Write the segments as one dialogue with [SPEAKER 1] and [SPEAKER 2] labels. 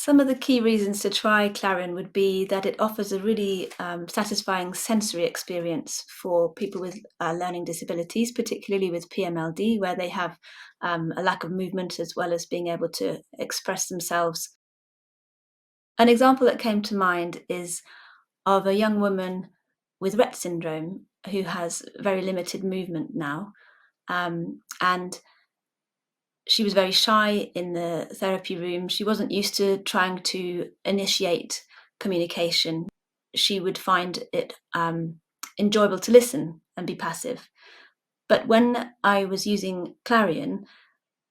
[SPEAKER 1] Some of the key reasons to try Clarion would be that it offers a really satisfying sensory experience for people with learning disabilities, particularly with PMLD, where they have a lack of movement as well as being able to express themselves. An example that came to mind is of a young woman with Rett syndrome who has very limited movement now. And she was very shy in the therapy room. She wasn't used to trying to initiate communication. She would find it enjoyable to listen and be passive. But when I was using Clarion,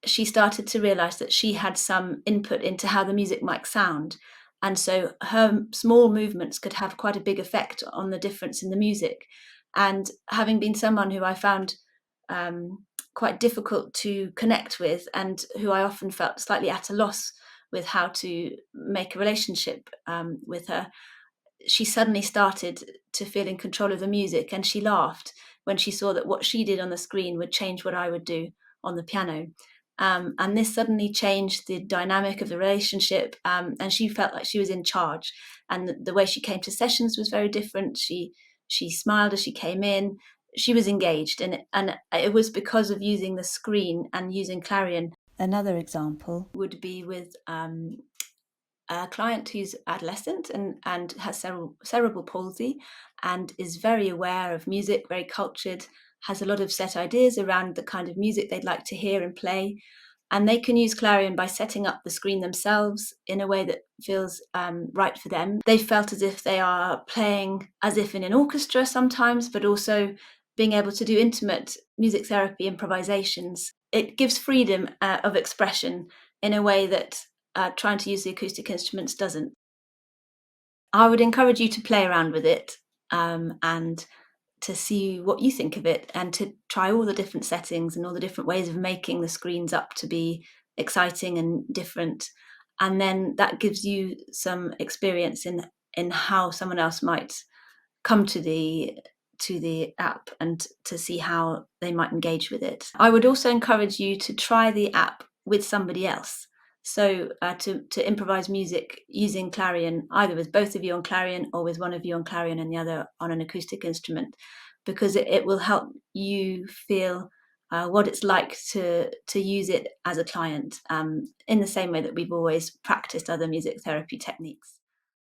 [SPEAKER 1] she started to realize that she had some input into how the music might sound. And so her small movements could have quite a big effect on the difference in the music. And having been someone who I found quite difficult to connect with and who I often felt slightly at a loss with how to make a relationship with her, she suddenly started to feel in control of the music, and she laughed when she saw that what she did on the screen would change what I would do on the piano. And this suddenly changed the dynamic of the relationship, and she felt like she was in charge. And the way she came to sessions was very different. She smiled as she came in. She was engaged, and it was because of using the screen and using Clarion. Another example would be with a client who's adolescent and has cerebral palsy and is very aware of music, very cultured, has a lot of set ideas around the kind of music they'd like to hear and play. And they can use Clarion by setting up the screen themselves in a way that feels right for them. They felt as if they are playing as if in an orchestra sometimes, but also being able to do intimate music therapy improvisations. It gives freedom of expression in a way that trying to use the acoustic instruments doesn't. I would encourage you to play around with it and to see what you think of it, and to try all the different settings and all the different ways of making the screens up to be exciting and different. And then that gives you some experience in how someone else might come to the app and to see how they might engage with it. I would also encourage you to try the app with somebody else. So to improvise music using Clarion, either with both of you on Clarion or with one of you on Clarion and the other on an acoustic instrument, because it will help you feel what it's like to use it as a client, in the same way that we've always practiced other music therapy techniques.